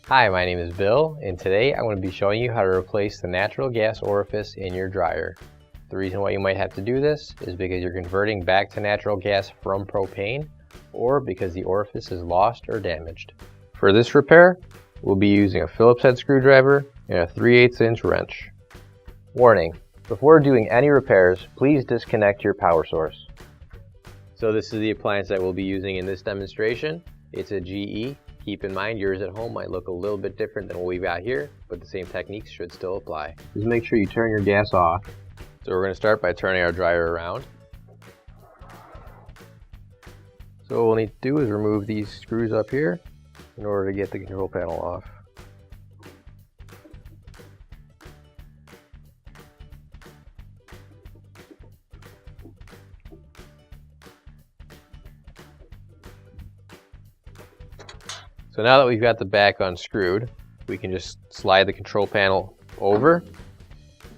Hi, my name is Bill, and today I'm going to be showing you how to replace the natural gas orifice in your dryer. The reason why you might have to do this is because you're converting back to natural gas from propane, or because the orifice is lost or damaged. For this repair, we'll be using a Phillips head screwdriver and a 3/8 inch wrench. Warning: before doing any repairs, please disconnect your power source. So this is the appliance that we'll be using in this demonstration. It's a GE. Keep in mind yours at home might look a little bit different than what we've got here, but the same techniques should still apply. Just make sure you turn your gas off. So we're going to start by turning our dryer around. So what we'll need to do is remove these screws up here in order to get the control panel off. So now that we've got the back unscrewed, we can just slide the control panel over,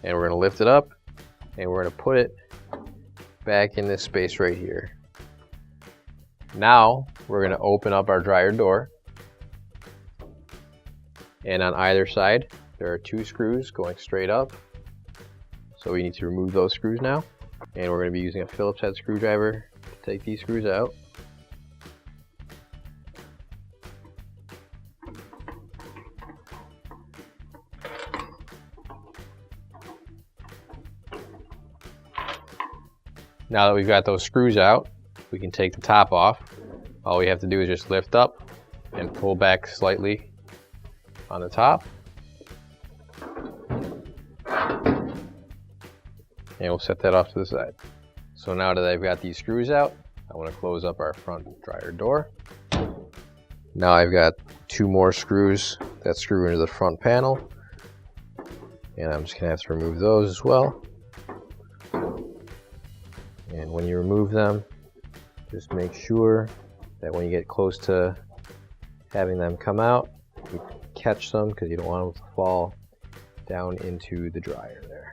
and we're going to lift it up, and we're going to put it back in this space right here. Now we're going to open up our dryer door, and on either side there are 2 screws going straight up, so we need to remove those screws now, and we're going to be using a Phillips head screwdriver to take these screws out. Now that we've got those screws out, we can take the top off. All we have to do is just lift up and pull back slightly on the top. And we'll set that off to the side. So now that I've got these screws out, I want to close up our front dryer door. Now I've got 2 more screws that screw into the front panel, and I'm just going to have to remove those as well. And when you remove them, just make sure that when you get close to having them come out, you catch them because you don't want them to fall down into the dryer there.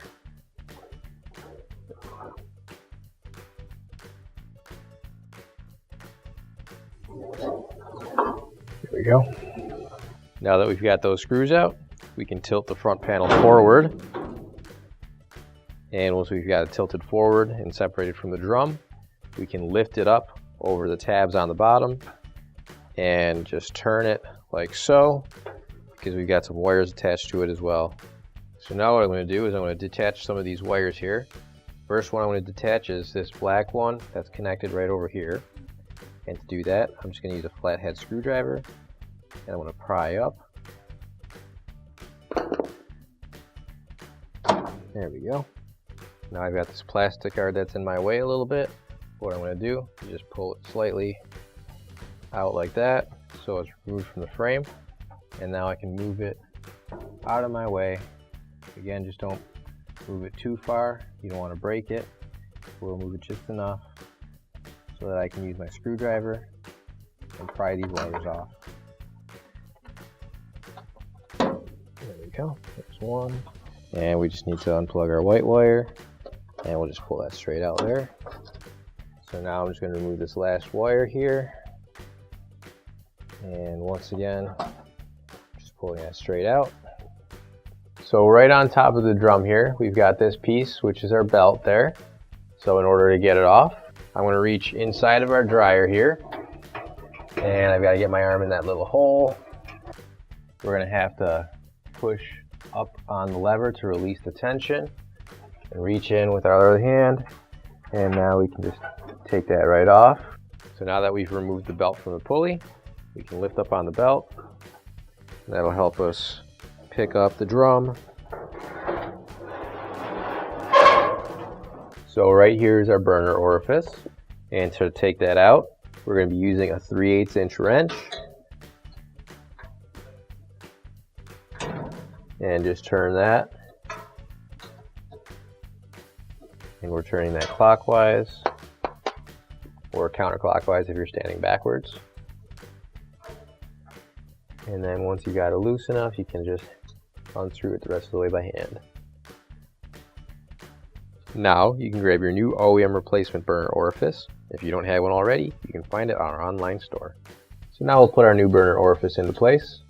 There we go. Now that we've got those screws out, we can tilt the front panel forward. And once we've got it tilted forward and separated from the drum, we can lift it up over the tabs on the bottom and just turn it like so, because we've got some wires attached to it as well. So now what I'm going to do is I'm going to detach some of these wires here. First one I'm going to detach is this black one that's connected right over here. And to do that, I'm just going to use a flathead screwdriver, and I'm going to pry up. There we go. Now I've got this plastic guard that's in my way a little bit. What I'm going to do is just pull it slightly out like that, so it's removed from the frame, and now I can move it out of my way. Again, just don't move it too far. You don't want to break it. We'll move it just enough so that I can use my screwdriver and pry these wires off. There we go. There's one. And we just need to unplug our white wire, and we'll just pull that straight out there. So now I'm just going to remove this last wire here, and once again just pulling that straight out. So right on top of the drum here we've got this piece, which is our belt there. So in order to get it off, I'm going to reach inside of our dryer here, and I've got to get my arm in that little hole. We're going to have to push up on the lever to release the tension, and reach in with our other hand, and now we can just take that right off. So now that we've removed the belt from the pulley, we can lift up on the belt, and that'll help us pick up the drum. So right here is our burner orifice, and to take that out, we're going to be using a 3/8 inch wrench. And just turn that, and we're turning that clockwise or counterclockwise if you're standing backwards. And then once you got it loose enough, you can just unscrew it the rest of the way by hand. Now you can grab your new OEM replacement burner orifice. If you don't have one already, you can find it on our online store. So now we'll put our new burner orifice into place.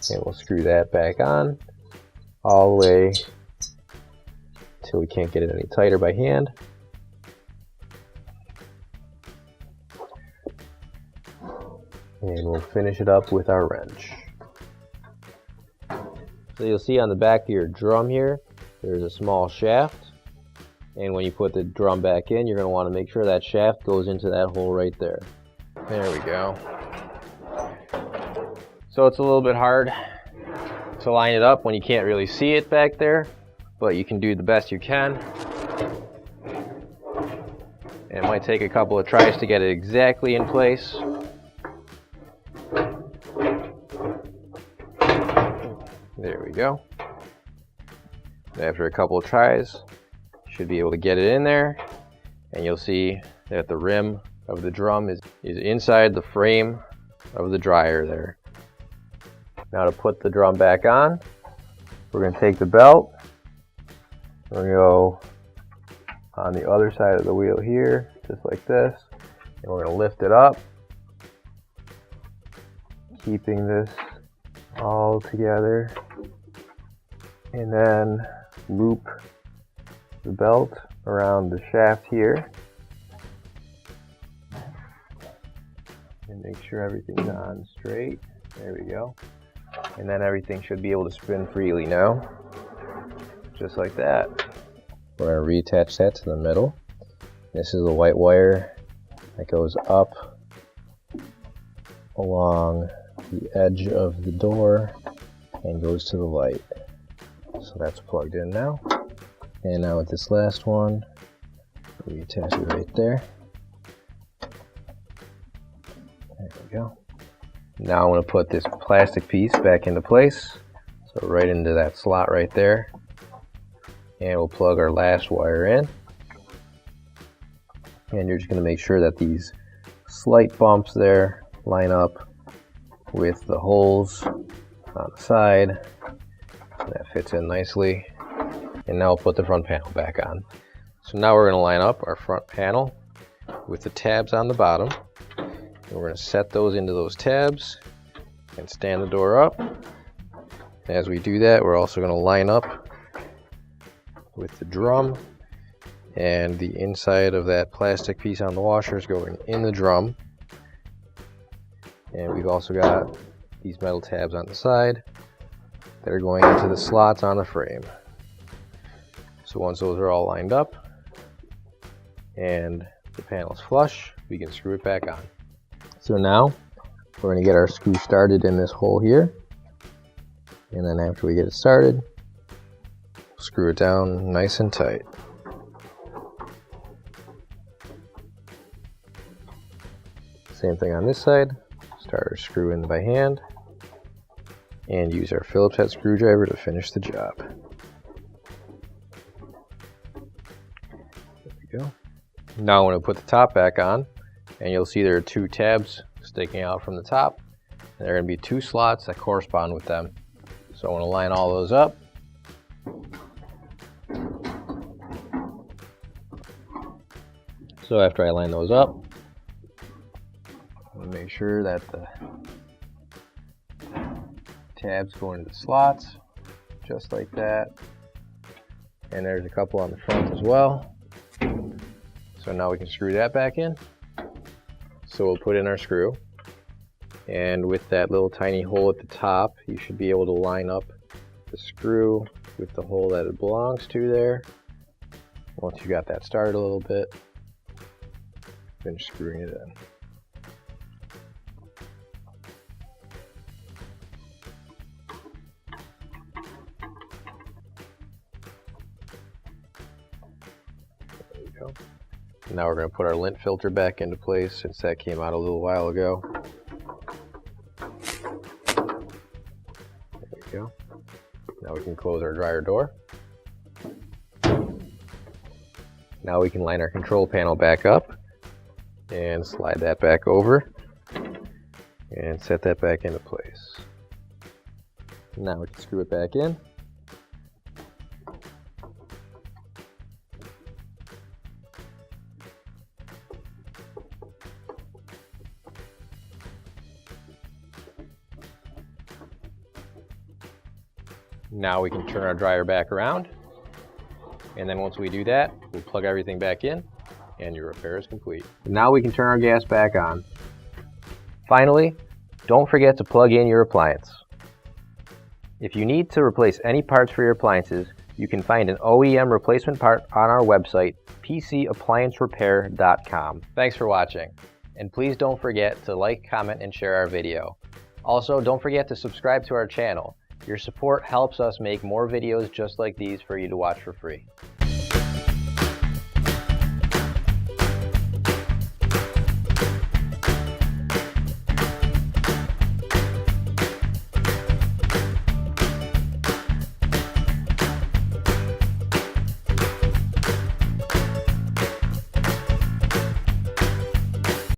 And we'll screw that back on all the way until we can't get it any tighter by hand. And we'll finish it up with our wrench. So you'll see on the back of your drum here, there's a small shaft. And when you put the drum back in, you're going to want to make sure that shaft goes into that hole right there. There we go. So it's a little bit hard to line it up when you can't really see it back there, but you can do the best you can. And it might take a couple of tries to get it exactly in place. There we go. After a couple of tries, you should be able to get it in there, and you'll see that the rim of the drum is inside the frame of the dryer there. Now to put the drum back on, we're going to take the belt, we're going to go on the other side of the wheel here, just like this, and we're going to lift it up, keeping this all together, and then loop the belt around the shaft here and make sure everything's on straight. There we go. And then everything should be able to spin freely now, just like that. We're going to reattach that to the middle. This is the white wire that goes up along the edge of the door and goes to the light. So that's plugged in now. And now with this last one, we attach it right there. There we go. Now I'm going to put this plastic piece back into place. So right into that slot right there. And we'll plug our last wire in. And you're just going to make sure that these slight bumps there line up with the holes on the side. That fits in nicely. And now we'll put the front panel back on. So now we're going to line up our front panel with the tabs on the bottom. And we're going to set those into those tabs and stand the door up. And as we do that, we're also going to line up with the drum, and the inside of that plastic piece on the washer is going in the drum. And we've also got these metal tabs on the side that are going into the slots on the frame. So once those are all lined up and the panel's flush, we can screw it back on. So now we're going to get our screw started in this hole here, and then after we get it started, screw it down nice and tight. Same thing on this side. Start our screw in by hand and use our Phillips head screwdriver to finish the job. There we go. Now I'm going to put the top back on, and you'll see there are two tabs sticking out from the top, and there are going to be two slots that correspond with them. So I want to line all those up. So after I line those up, I'm going to make sure that the tabs go into the slots, just like that. And there's a couple on the front as well. So now we can screw that back in. So we'll put in our screw. And with that little tiny hole at the top, you should be able to line up the screw with the hole that it belongs to there. Once you got that started a little bit, finish screwing it in. There we go. Now we're going to put our lint filter back into place since that came out a little while ago. There we go. Now we can close our dryer door. Now we can line our control panel back up and slide that back over and set that back into place. Now we can screw it back in. Now we can turn our dryer back around, and then once we do that, we'll plug everything back in and your repair is complete. Now we can turn our gas back on. Finally, don't forget to plug in your appliance. If you need to replace any parts for your appliances, you can find an OEM replacement part on our website, PCApplianceRepair.com. Thanks for watching, and please don't forget to like, comment, and share our video. Also, don't forget to subscribe to our channel. Your support helps us make more videos just like these for you to watch for free.